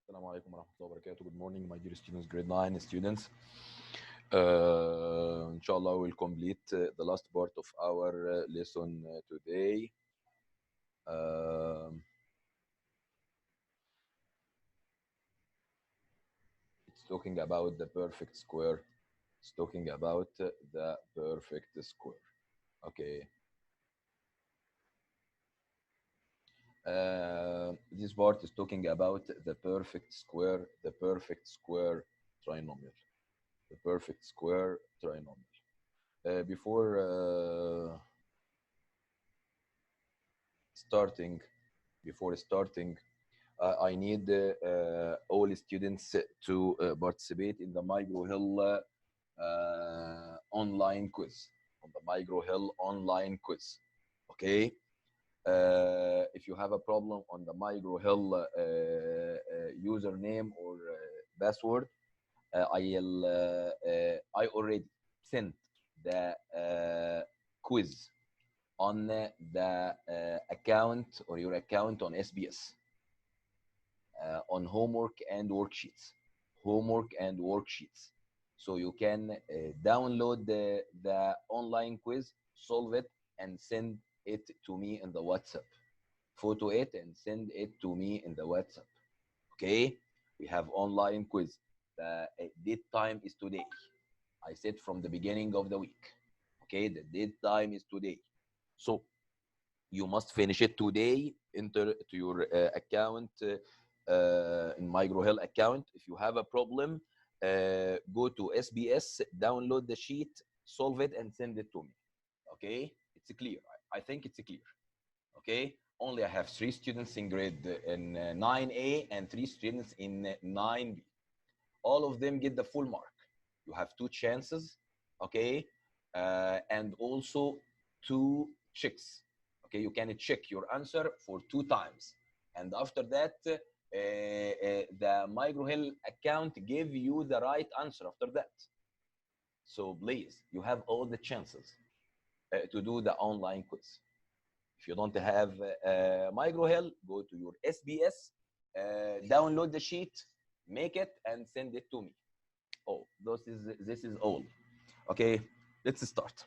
Assalamu alaikum warahmatullahi wabarakatuh. Good morning, my dear students, grade 9 students. Inshallah, we'll complete the last part of our lesson today. Um it's talking about the perfect square. It's talking about the perfect square. Okay. This part is talking about the perfect square trinomial. The perfect square trinomial. Before starting, before starting, I need all students to participate in the Micro Hill online quiz. On the Micro Hill online quiz. Okay. If you have a problem on the Micro Hill username or password, I already sent the quiz on the account or your account on SBS on homework and worksheets. Homework and worksheets. So you can download the online quiz, solve it, and send it to me in the WhatsApp. Photo it and send it to me in the WhatsApp. Okay? We have online quiz. The date time is today. I said from the beginning of the week. Okay, the date time is today. So you must finish it today. Enter to your account in MyGrowHealth account. If you have a problem, go to SBS, download the sheet, solve it, and send it to me. Okay, it's clear. I think it's clear. Okay, only I have 3 students in grade in 9A and 3 students in 9B. All of them get the full mark. You have 2 chances. Okay, and also 2 checks. Okay, you can check your answer for 2 times, and after that the MyGrowHealth account give you the right answer after that. So please, you have all the chances to do the online quiz. If you don't have MyGrowHealth, go to your SBS, download the sheet, make it, and send it to me. Oh, this is all. Okay, let's start.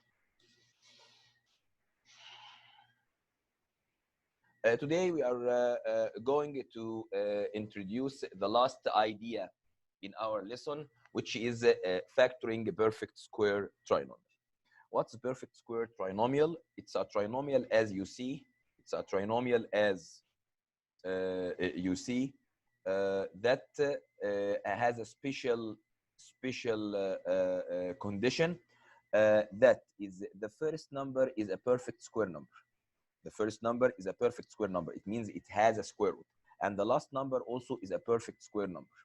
Today we are going to introduce the last idea in our lesson, which is factoring a perfect square trinomial. What's a perfect square trinomial? It's a trinomial as you see. It's a trinomial as you see that has a special condition that is the first number is a perfect square number. The first number is a perfect square number. It means it has a square root. And the last number also is a perfect square number.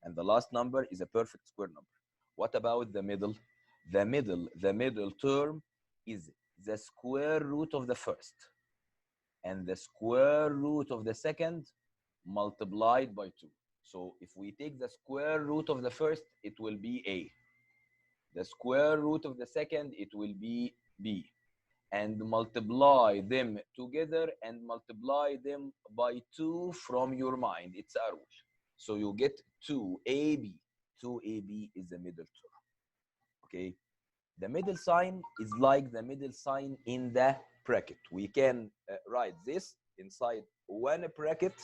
And the last number is a perfect square number. What about the middle? The middle term is the square root of the first and the square root of the second multiplied by 2. So if we take the square root of the first, it will be A. The square root of the second, it will be B. And multiply them together and multiply them by 2 from your mind. It's a rule. So you get 2AB. 2AB is the middle term. Okay. The middle sign is like the middle sign in the bracket. We can write this inside one bracket,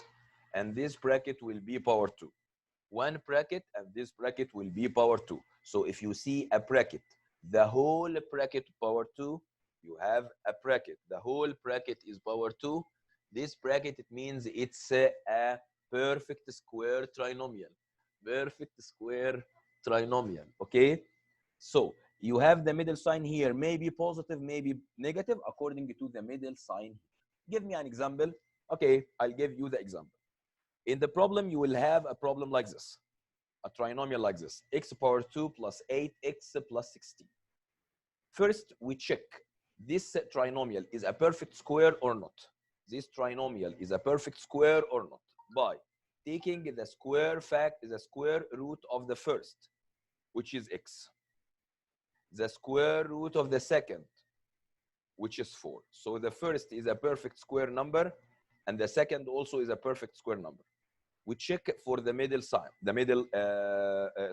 and this bracket will be power 2. One bracket, and this bracket will be power 2. So if you see a bracket, the whole bracket power 2, you have a bracket. The whole bracket is power 2. This bracket, it means it's a perfect square trinomial. Perfect square trinomial, okay? So you have the middle sign here, maybe positive, maybe negative, according to the middle sign. Give me an example. Okay, I'll give you the example. In the problem, you will have a problem like this, a trinomial like this, x power 2 plus 8x plus 16. First, we check this trinomial is a perfect square or not. This trinomial is a perfect square or not by taking the square root of the first, which is x, the square root of the second, which is 4. So the first is a perfect square number, and the second also is a perfect square number. we check for the middle sign, the middle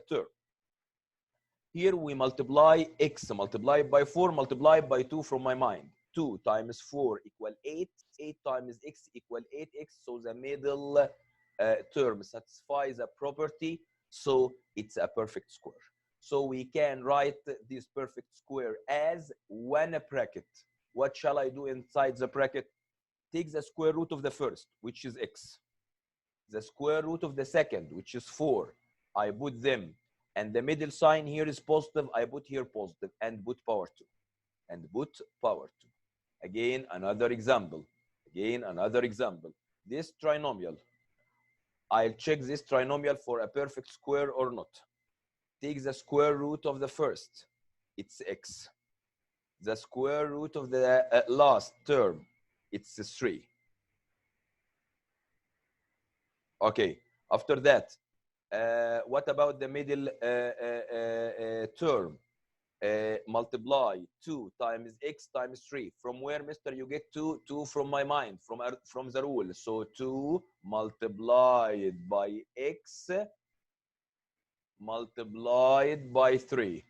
term. Here we multiply x multiplied by 4 multiplied by 2 from my mind. 2 times 4 equal 8. 8 times x equal 8x. So the middle term satisfies a property. So it's a perfect square. So we can write this perfect square as one bracket. What shall I do inside the bracket? Take the square root of the first, which is x. The square root of the second, which is 4. I put them. And the middle sign here is positive. I put here positive and put power 2. And put power 2. Again, another example. Again, another example. This trinomial. I'll check this trinomial for a perfect square or not. Take the square root of the first. It's x. The square root of the last term. It's 3. Okay. After that, what about the middle term? Multiply 2 times x times 3. From where, mister, you get 2? 2 from my mind, from the rule. So 2 multiplied by x multiplied by 3.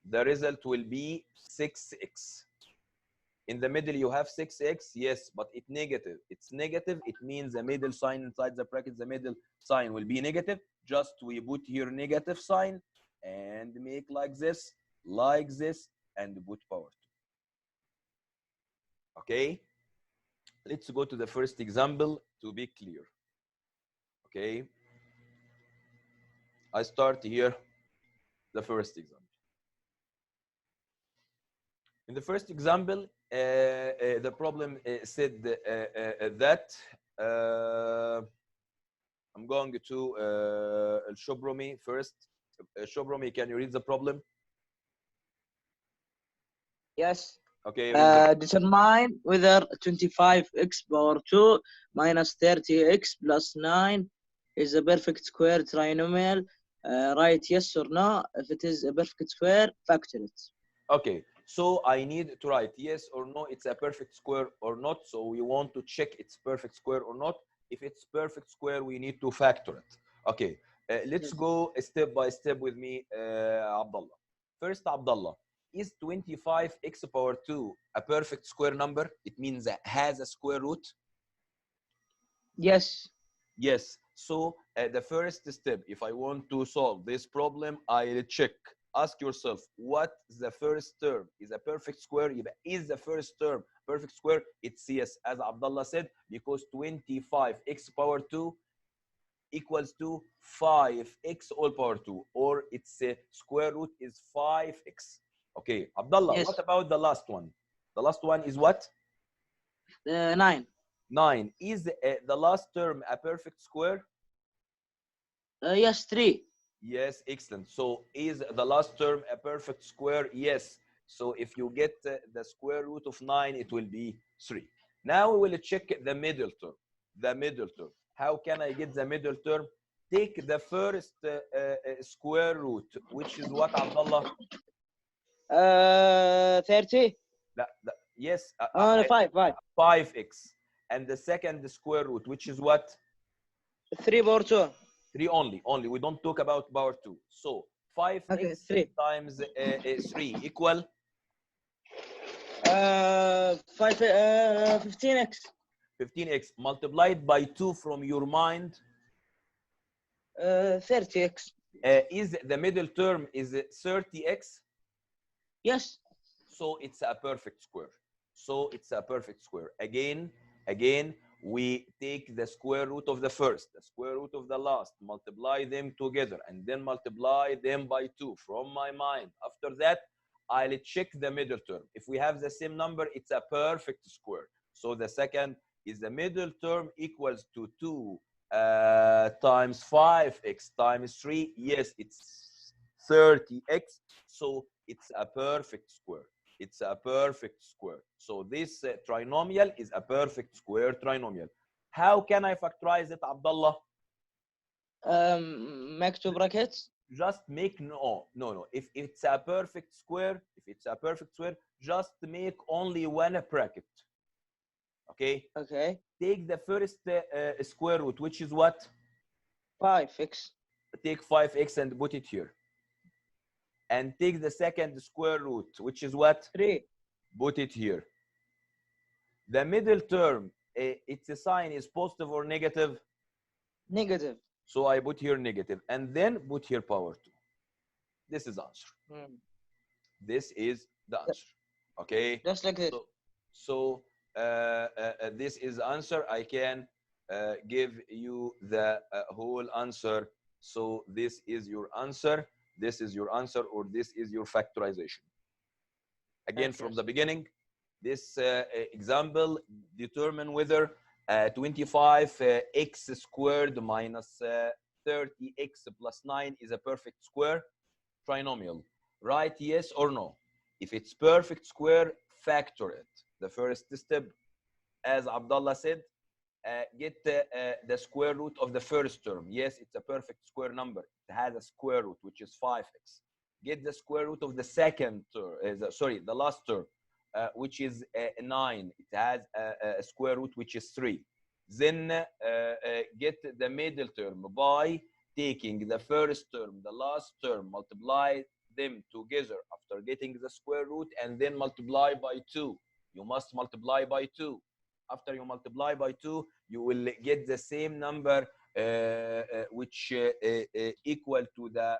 The result will be 6x. In the middle, you have 6x, yes, but it's negative. It's negative. It means the middle sign inside the bracket, the middle sign will be negative. Just we put here negative sign and make like this, and put power 2. Okay? Let's go to the first example to be clear. Okay? I start here the first example. In the first example, the problem said that I'm going to Shobrumi first. Shobrumi, can you read the problem? Yes. Okay. Determine whether 25x power 2 minus 30x plus 9 is a perfect square trinomial. Write yes or no. If it is a perfect square, factor it. Okay, so I need to write yes or no, it's a perfect square or not. So we want to check it's perfect square or not. If it's perfect square, we need to factor it. Okay, let's go step by step with me, Abdullah. First, Abdullah, is 25x power 2 a perfect square number? It means it has a square root? Yes. Yes. So the first step, if I want to solve this problem, I'll check. Ask yourself, what the first term is a perfect square? Is the first term perfect square? It's yes, as Abdullah said, because 25x power 2 equals to 5x all power 2, or its square root is 5x. Okay, Abdullah, Yes. what about the last one? The last one is what? 9. 9. Is the last term a perfect square? Yes, 3. Yes, excellent. So is the last term a perfect square? Yes. So if you get the square root of 9, it will be 3. Now we will check the middle term. The middle term. How can I get the middle term? Take the first square root, which is what, Abdullah? 30. Yes. 5. 5x. And the second square root, which is what? 3 power 2. 3 only. We don't talk about power 2. So 5x 3 times 3 equal 15x. 15x multiplied by 2 from your mind. 30x. Is the middle term is 30x? Yes. So it's a perfect square. Again, we take the square root of the first, the square root of the last, multiply them together, and then multiply them by 2 from my mind. After that, I'll check the middle term. If we have the same number, it's a perfect square. So the second is the middle term equals to 2 times 5x times 3. Yes, it's 30x. So it's a perfect square. It's a perfect square. So this trinomial is a perfect square trinomial. How can I factorize it, Abdullah? Make 2 brackets. Just make no. If it's a perfect square, just make only one bracket. Okay. Okay. Take the first square root, which is what? 5x. Take 5x and put it here. And take the second square root, which is what? 3. Put it here. The middle term, its sign is positive or negative? Negative. So I put here negative and then put here power 2. This is answer. This is the answer. Okay. Just like this. So this is answer. I can give you the whole answer. So this is your answer. This is your answer, or this is your factorization. Again, from the beginning, this example, determine whether 25x squared minus 30x plus 9 is a perfect square trinomial. Right, yes or no? If it's perfect square, factor it. The first step, as Abdullah said, get the square root of the first term. Yes, it's a perfect square number. It has a square root, which is 5x. Get the square root of the second term, the last term, which is 9. It has a square root, which is 3. Then get the middle term by taking the first term, the last term, multiply them together after getting the square root, and then multiply by 2. You must multiply by 2. After you multiply by 2, you will get the same number which equal to the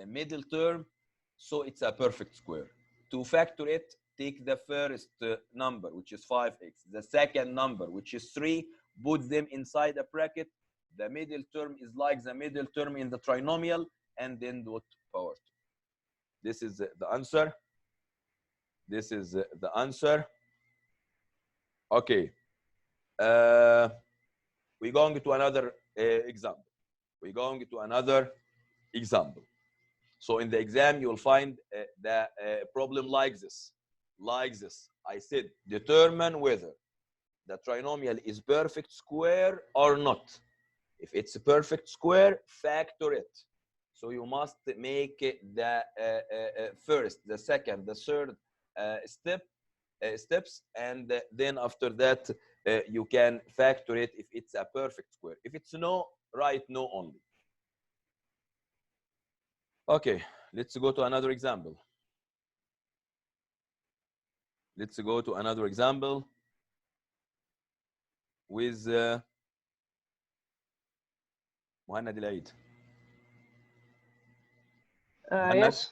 middle term. So it's a perfect square. To factor it, take the first number, which is 5x, the second number, which is 3, put them inside a bracket. The middle term is like the middle term in the trinomial, and then dot power 2. This is the answer. This is the answer. Okay. We're going to another example. We're going to another example. So in the exam, you'll find the problem like this. Like this. I said, determine whether the trinomial is perfect square or not. If it's a perfect square, factor it. So you must make the first, the second, the third steps, and then after that, you can factor it if it's a perfect square. If it's no, write no only. Okay, let's go to another example. Let's go to another example with Muhammad Al-Aid. Yes.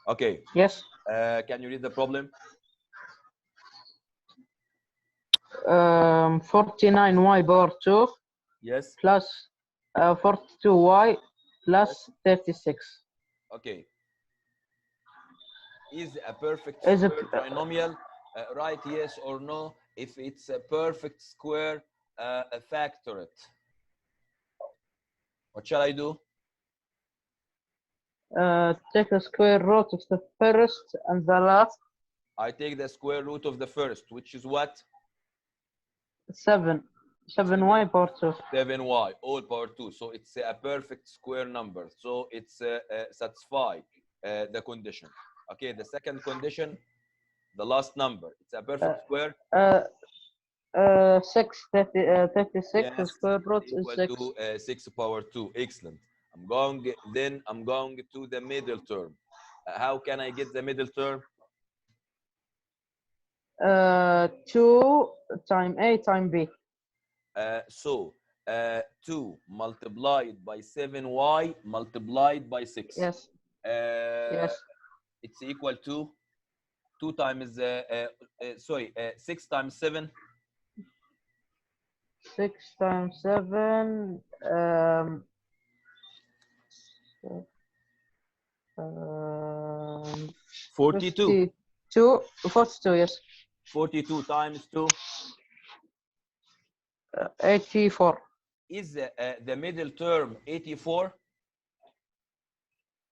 Okay. Yes. Can you read the problem? 49y power 2. Yes. Plus 42y plus 36. Okay. Is a perfect Is it square trinomial? Right, yes or no? If it's a perfect square, factor it. What shall I do? take the square root of the first and the last? I take the square root of the first, which is what? 7y power 2. 7y, all power 2. So it's a perfect square number. So it's satisfy the condition. Okay, the second condition, the last number. It's a perfect square. 36, Yes, the square root is equal 6. to 6 power 2. Excellent. I'm going to the middle term. How can I get the middle term? 2 times A times B. So 2 multiplied by 7y multiplied by 6. Yes. Yes. It's equal to 2 times, 6 times 7. 6 times 7. 42. 42, yes. 42 times 2. 84. Is the middle term 84?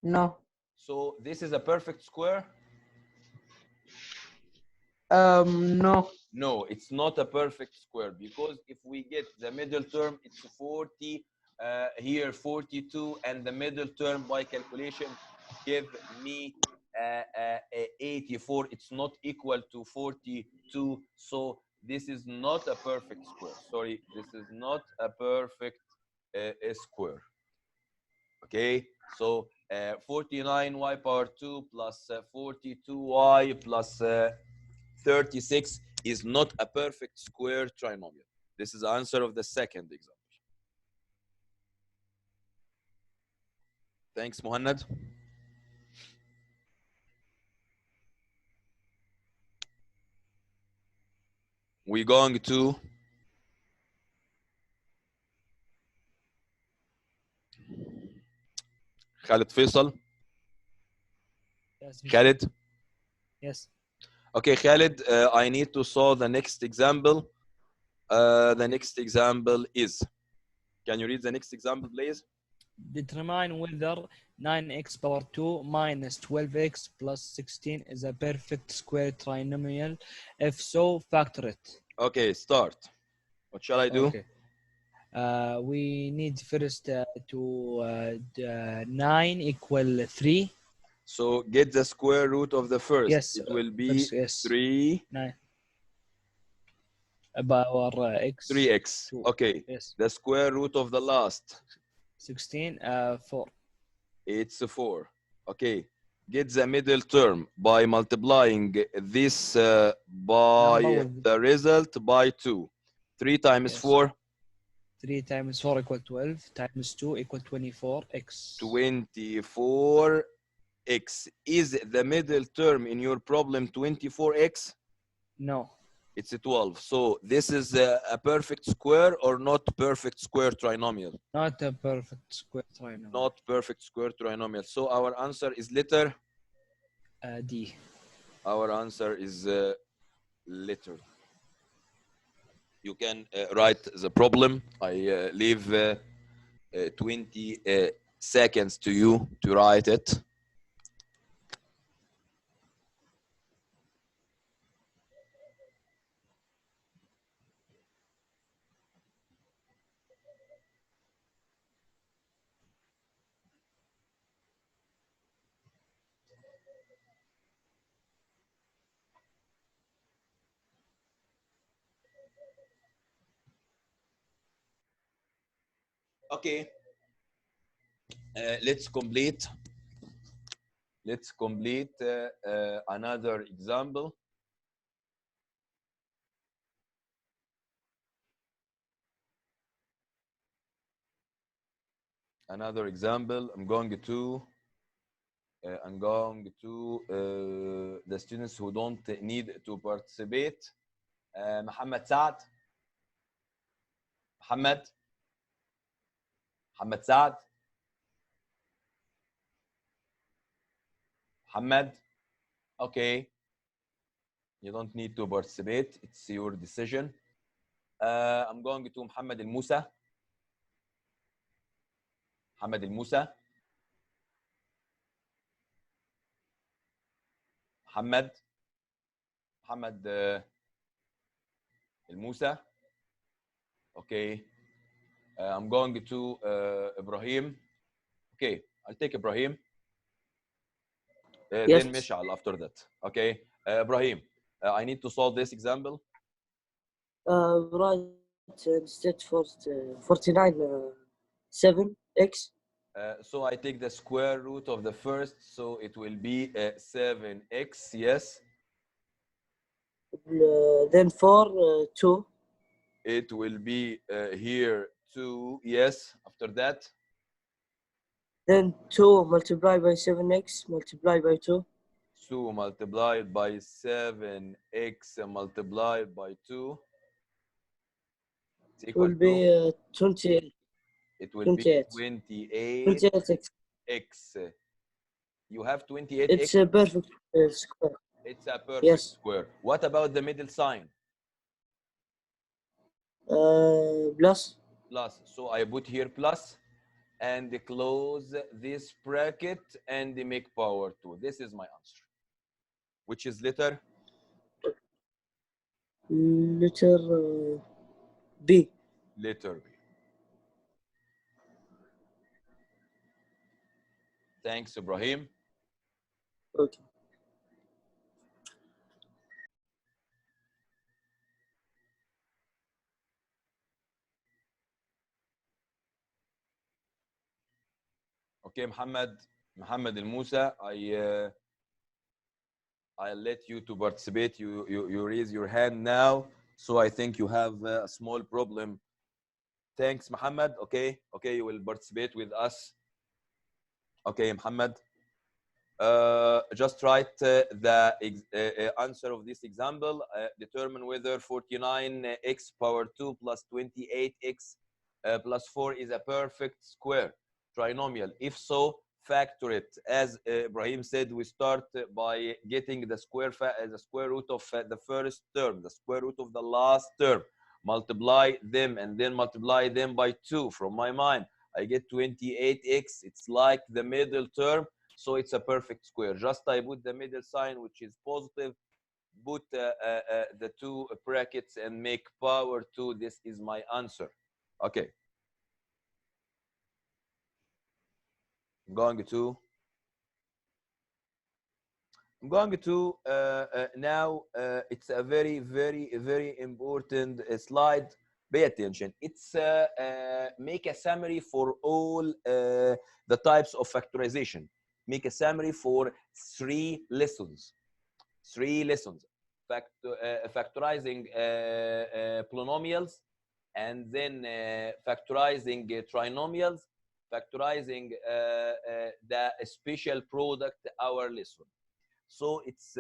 No. So this is a perfect square? No. No, it's not a perfect square, because if we get the middle term, it's 40, here 42, and the middle term by calculation give me 84. It's not equal to 42, so This is not a perfect square. Sorry, this is not a perfect square. Okay, so 49y power 2 plus 42y plus 36 is not a perfect square trinomial. This is the answer of the second example. Thanks, Muhannad. We're going to Khalid Faisal. Yes. Khalid. Yes. Okay, Khalid, I need to solve the next example. The next example is, can you read the next example, please? Determine whether 9x power 2 minus 12x plus 16 is a perfect square trinomial. If so, factor it. Okay, start. What shall I do? Okay. We need first to 9 equal 3. So get the square root of the first. Yes. It will be first, yes. 3. 9 power x. 3x. 2. Okay. Yes. The square root of the last. 16. 4. It's 4. Okay. Get the middle term by multiplying this by Number with- the result by 2. 3 times Yes. 4. 3 times 4 equal 12 times 2 equal 24x. 24x. Is the middle term in your problem 24x? No. It's a 12. So this is a perfect square or not perfect square trinomial? Not a perfect square trinomial. Not perfect square trinomial. So our answer is letter? D. Our answer is letter. You can write the problem. I leave 20 seconds to you to write it. Okay. Let's complete another example. Another example. I'm going to the students who don't need to participate. Muhammad Saad. Muhammad Saad. Muhammad. Okay. You don't need to participate. It's your decision. I'm going to Muhammad Al Musa. Muhammad Al Musa. Muhammad Al Musa. Okay. I'm going to Ibrahim. Okay, I'll take Ibrahim. Yes. Then Mishal after that. Okay. Ibrahim, I need to solve this example. Right, instead for 49 7x. So I take the square root of the first, so it will be 7x, yes. Then 4 2. It will be here 2, yes. After that, Then 2 multiplied by 7x multiplied by 2. 2 multiplied by 7x multiplied by 2. It's It equal will be to, 28. it will 28. be 28x. 28x. You have 28x. It's a perfect square. It's a perfect Yes. square. What about the middle sign? Plus. Plus. So I put here plus and close this bracket and make power 2. This is my answer. Which is letter? Letter B. Letter B. Thanks, Ibrahim. Okay. Okay, Muhammad Al Musa, I'll let you to participate. You raise your hand now, so I think you have a small problem. Thanks, Muhammad. Okay, you will participate with us. Okay, Muhammad. Just write the answer of this example. Determine whether 49x power 2 plus 28x plus 4 is a perfect square trinomial. If so, factor it. As Ibrahim said, we start by getting the square root of the first term, the square root of the last term, multiply them, and then multiply them by 2. From my mind, I get 28x. It's like the middle term, so it's a perfect square. Just I put the middle sign, which is positive, put the two brackets and make power 2. This is my answer. Okay. I'm going to now, it's a very important slide. Pay attention. It's make a summary for all the types of factorization. Make a summary for 3 lessons. 3 lessons. Factorizing polynomials, and then factorizing trinomials, factorizing the special product, our lesson. So it's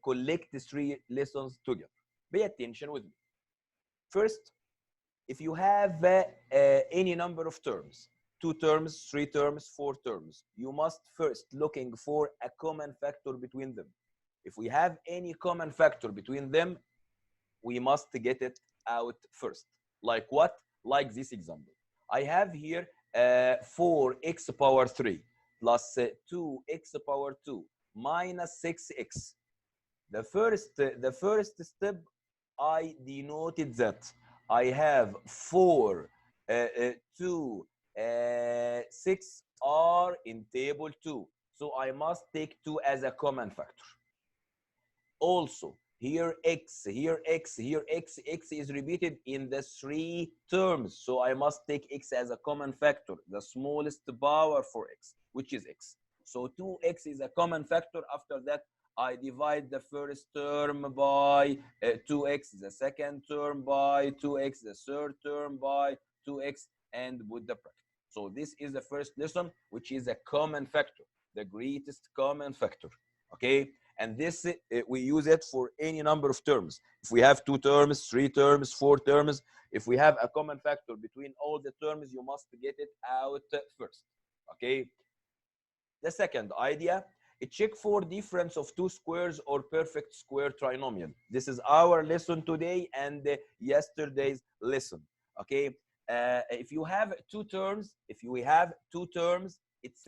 collect 3 lessons together. Pay attention with me. First, if you have any number of terms, 2 terms, 3 terms, 4 terms, you must first looking for a common factor between them. If we have any common factor between them, we must get it out first. Like what? Like this example. I have here 4x power 3 plus 2x power 2 minus 6x. The first step, I denoted that I have 4, 2, 6 are in table 2. So I must take 2 as a common factor. Also, here x, here x, here x, x is repeated in the 3 terms. So I must take x as a common factor, the smallest power for x, which is x. So 2x is a common factor. After that, I divide the first term by 2x, the second term by 2x, the third term by 2x, and put the bracket. So this is the first lesson, which is a common factor, the greatest common factor. Okay, and this we use it for any number of terms. If we have 2 terms, 3 terms, 4 terms, if we have a common factor between all the terms, you must get it out first. Okay. The second idea, check for difference of 2 squares or perfect square trinomial. This is our lesson today and yesterday's lesson. Okay. If you have 2 terms, it's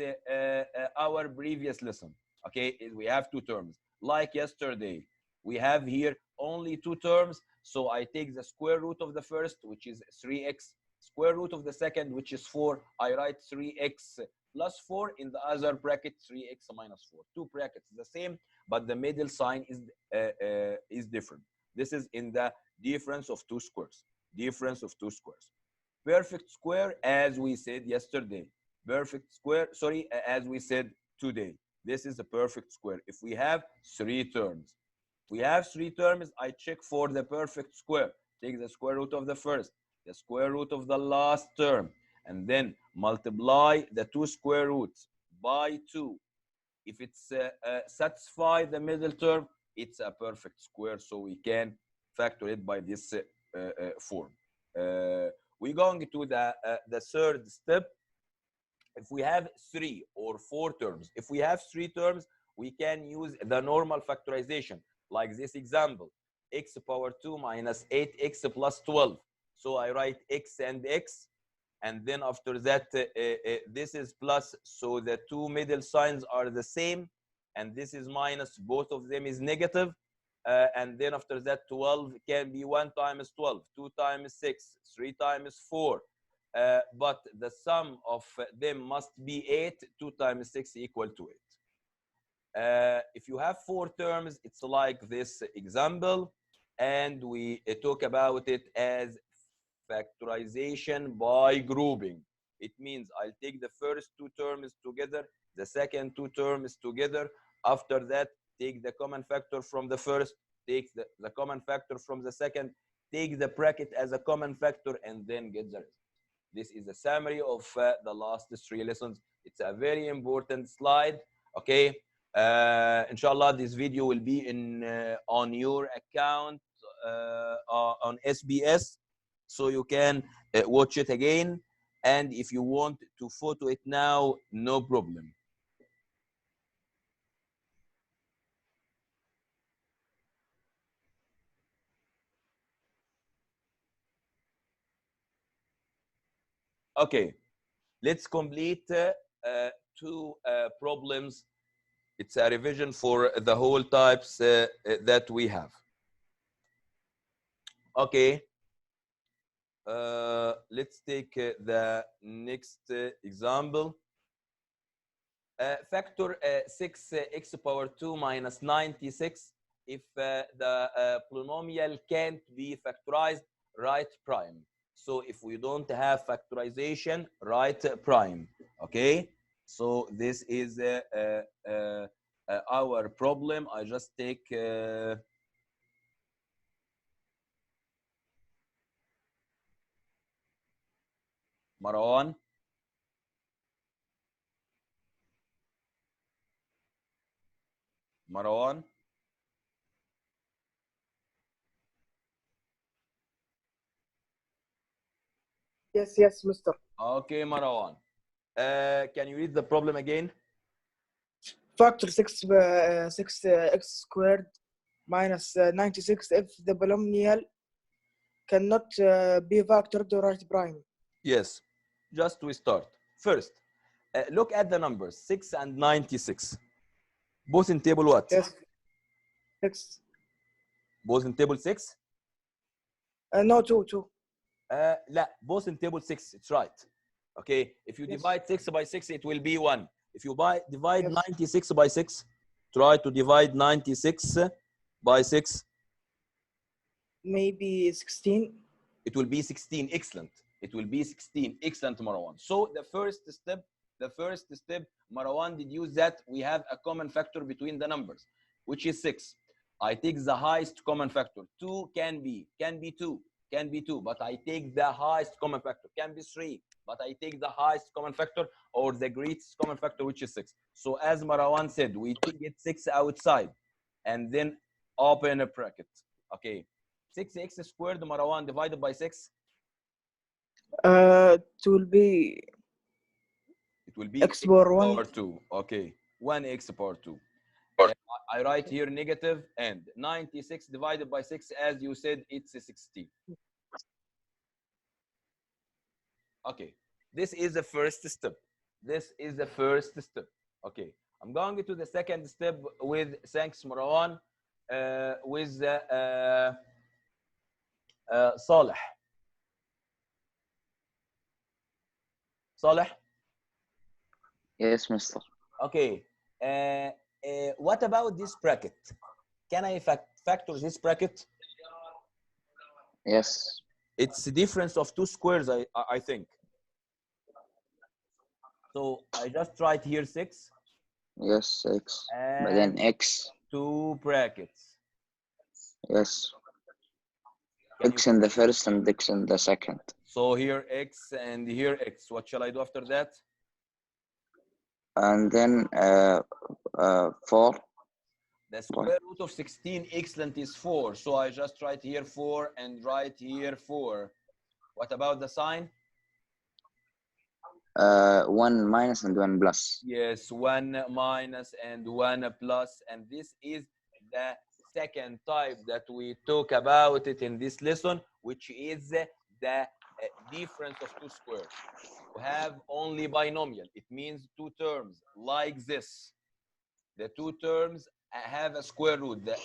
our previous lesson. Okay, we have 2 terms. Like yesterday, we have here only 2 terms. So I take the square root of the first, which is 3x, square root of the second, which is 4. I write 3x plus 4 in the other bracket, 3x minus 4. 2 brackets the same, but the middle sign is different. This is in the difference of 2 squares. Difference of 2 squares. Perfect square, as we said yesterday. Perfect square, sorry, as we said today. This is a perfect square. If we have 3 terms, I check for the perfect square. Take the square root of the first, the square root of the last term, and then multiply the 2 square roots by 2. If it's satisfy the middle term, it's a perfect square. So we can factor it by this form. We're going to the third step. If we have 3 or 4 terms, if we have 3 terms, we can use the normal factorization, like this example, x power 2 minus 8x plus 12. So I write x and x, and then after that, this is plus, so the 2 middle signs are the same, and this is minus, both of them is negative. And then after that, 12 can be 1 times 12, 2 times 6, 3 times 4. But the sum of them must be 8. 2 times 6 equal to 8. If you have 4 terms, it's like this example, and we talk about it as factorization by grouping. It means I'll take the first two terms together, the second two terms together. After that, take the common factor from the first, take the common factor from the second, take the bracket as a common factor, and then get the result. This is a summary of the last three lessons. It's a very important slide. Okay. Inshallah, this video will be in on your account on SBS, so you can watch it again. And if you want to photo it now, no problem. Okay, let's complete two problems. It's a revision for the whole types that we have. Okay, let's take the next example. Factor 6x power 2 minus 96. If the polynomial can't be factorized, write prime. So if we don't have factorization, write prime. Okay, so this is our problem. I just take Marwan. Marwan. Yes, mister. Okay, Marwan. Can you read the problem again? Factor 6x squared minus 96 if the polynomial cannot be factored to write prime. Yes, just we start. First, look at the numbers 6 and 96. Both in table what? Yes. 6. Both in table 6? No, 2. لا, both in table 6. It's right. Okay, if you Yes. divide 6 by 6, it will be 1. If you divide Yes. 96 by 6, try to divide 96 by 6. Maybe 16. It will be 16. Excellent. It will be 16. Excellent, Marwan. So the first step, Marwan deduced that we have a common factor between the numbers, which is 6. I take the highest common factor. 2 can be 2, but I take the highest common factor. Can be 3, but I take the highest common factor or the greatest common factor, which is 6. So as Marwan said, we get 6 outside and then open a bracket. Okay. 6x squared, Marwan, divided by 6. It will be x power 1. Power 2. Okay. 1x power 2. I write here negative, and 96 divided by 6, as you said, it's 16. Okay. This is the first step. Okay. I'm going to the second step with, thanks, Marwan, with Saleh. Saleh? Yes, mister. Okay. What about this bracket? Can I factor this bracket? Yes. It's a difference of 2 squares, I think. So I just write here 6. Yes, X. But And then X. 2 brackets. Yes. Can X you... in the first and X in the second. So here X and here X. What shall I do after that? And then 4. The square root of 16, excellent, is 4. So I just write here 4 and write here 4. What about the sign? 1 minus and 1 plus. Yes, 1 minus and 1 plus. And this is the second type that we talk about it in this lesson, which is the difference of 2 squares. You have only binomial. It means 2 terms like this. The 2 terms have a square root. The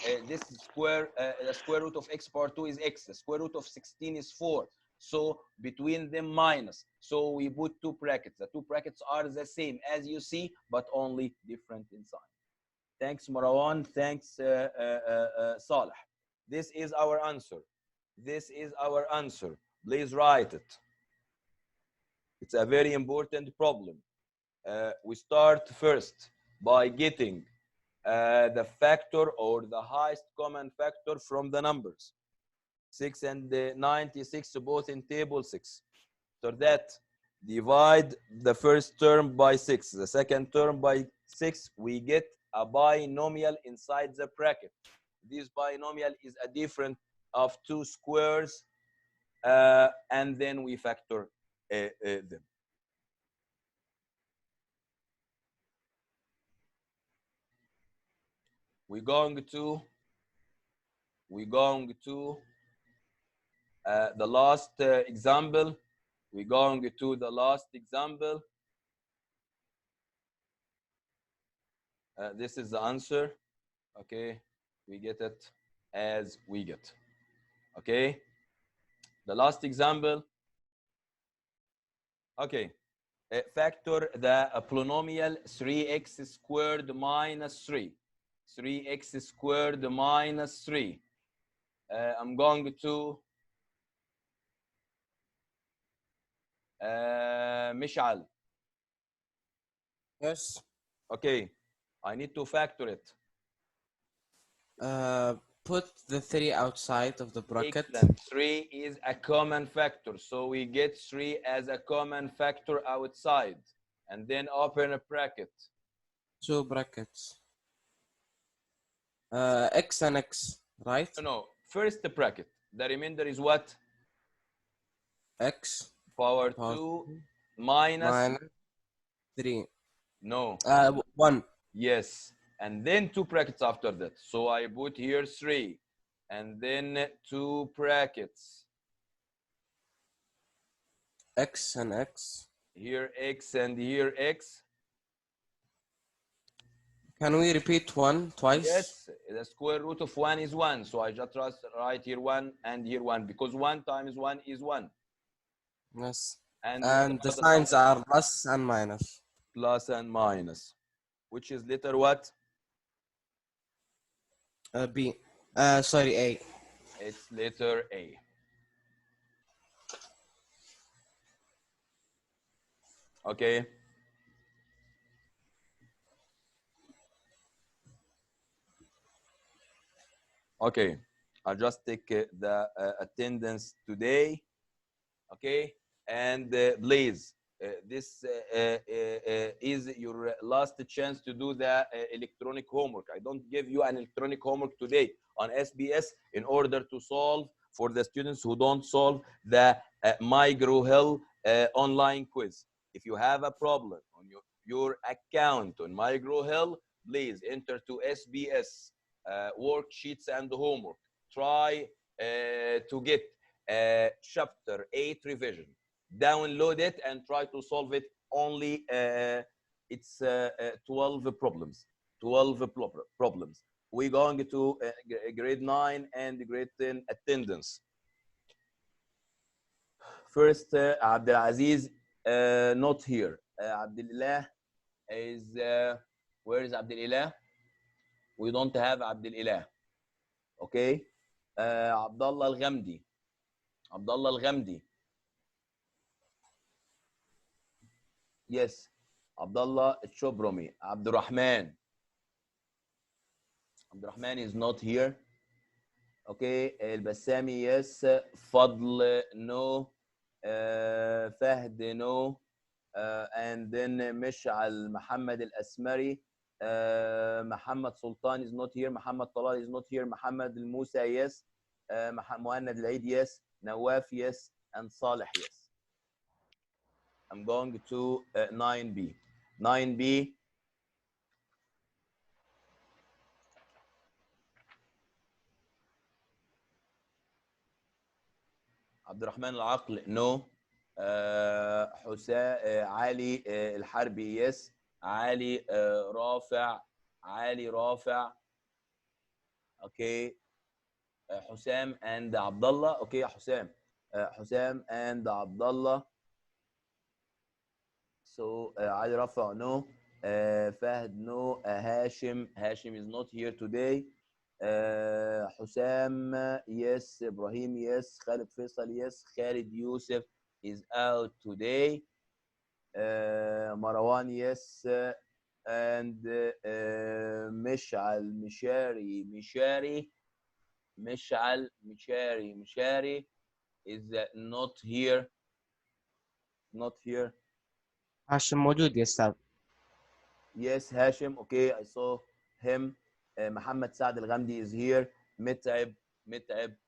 square root of x power 2 is x. The square root of 16 is 4. So between them minus. So we put 2 brackets. The 2 brackets are the same as you see, but only different in sign. Thanks, Marwan. Thanks, Saleh. This is our answer. Please write it. It's a very important problem. We start first by getting the factor or the highest common factor from the numbers. 6 and 96 both in table 6. After that, divide the first term by 6, the second term by 6, we get a binomial inside the bracket. This binomial is a difference of two squares, and then we factor them. We're going to the last example. We're going to the last example. This is the answer. Okay, we get it as we get. Okay, the last example. Okay, factor the polynomial 3x squared minus 3. 3x squared minus 3. I'm going to Mishal. Yes. Okay, I need to factor it. Put the 3 outside of the bracket. Excellent. 3 is a common factor, so we get 3 as a common factor outside, and then open a bracket. 2 brackets. X and X, right? No, first the bracket. The remainder is what? X Power power 2 minus. 3. No. 1. Yes. And then 2 brackets after that. So I put here 3. And then 2 brackets. X and X. Here X and here X. Can we repeat 1 twice? Yes, the square root of 1 is 1. So I just write here 1 and here 1, because 1 times 1 is 1. Yes. And the signs are plus and minus. Plus and minus. Which is letter what? B. Sorry, A. It's letter A. Okay. Okay. I'll just take the attendance today. Okay. And please, this is your last chance to do the electronic homework. I don't give you an electronic homework today on SBS in order to solve for the students who don't solve the MyGrowHill online quiz. If you have a problem on your account on MyGrowHill, please enter to SBS worksheets and homework. Try to get chapter 8 revision. Download it and try to solve it. Only it's 12 problems. 12 problems. We're going to grade 9 and grade 10 attendance. First, Abdelaziz not here. Abdulillah is where is Abdulillah? We don't have Abdulillah. Okay. Abdullah Al-Ghamdi. Abdullah Al-Ghamdi. Yes. Abdullah Chobrami. Abdurrahman. Abdurrahman is not here. Okay. Al-Bassami, yes. Fadl, no. Fahd, no. And then Mish'al Muhammad Al-Asmari. Muhammad Sultan is not here. Muhammad Talal is not here. Muhammad Al-Musa, yes. Muhammad Al-Aid, yes. Nawaf, yes. And Saleh, yes. I'm going to 9B. 9B. Abdurrahman Al-Aql, no. Ali Al-Harbi, yes. Ali Rafa. Okay. Hussam and Abdullah. Okay, Hussam. Hussam and Abdullah. So Ali Rafa, no. Fahd, no. Hashim is not here today. Hussam, yes. Ibrahim, yes. Khalid Faisal, yes. Khalid Yusuf is out today. Marwan, yes. And Mishal, Mishari is not here. Not here. هاشم موجود يا أستاذ. Yes, Hashim. Okay, I saw him. Muhammad Saad Al Ghamdi is here. Mit'ab,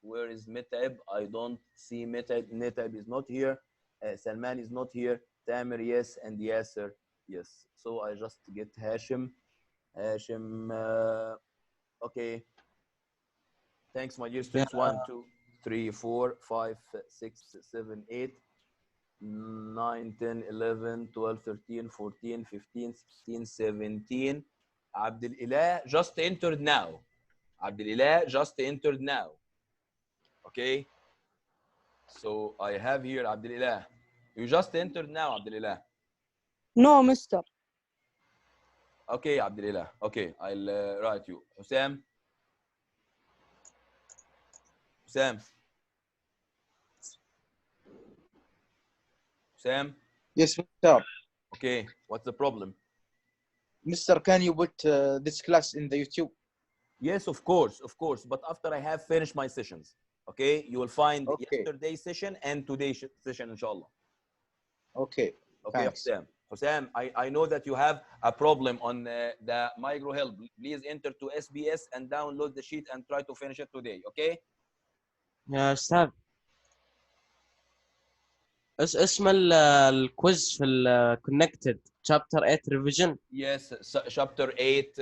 where is Mit'ab? I don't see Mit'ab. Mit'ab is not here. Salman is not here. Tamir, yes, and Yasser, yes. So I just get Hashim. Okay. Thanks, my dear students. 1, 2, 3, 4, 5, 6, 7, 8, 9, 10, 11, 12, 13, 14, 15, 16, 17. Abdul Ilah just entered now. Okay. So I have here Abdul Ilah. You just entered now, Abdul Ilah. No, mister. Okay, Abdul Ilah. Okay, I'll write you. Husam. Yes, Mister. Okay, what's the problem? Mister, can you put this class in the YouTube? Yes, of course. But after I have finished my sessions, okay, you will find yesterday's session and today's session, inshallah. Okay. Okay, Thanks. Husam, I know that you have a problem on the micro help. Please enter to SBS and download the sheet and try to finish it today. Okay? يا أستاذ اسم الكويز في الكونكتد chapter 8 revision. Yes, chapter 8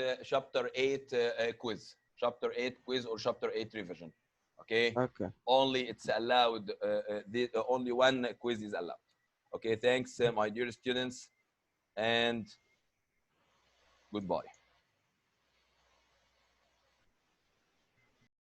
quiz. Chapter 8 quiz or chapter 8 revision. Okay? Okay. Only it's allowed, only one quiz is allowed. Okay, thanks, my dear students, and goodbye.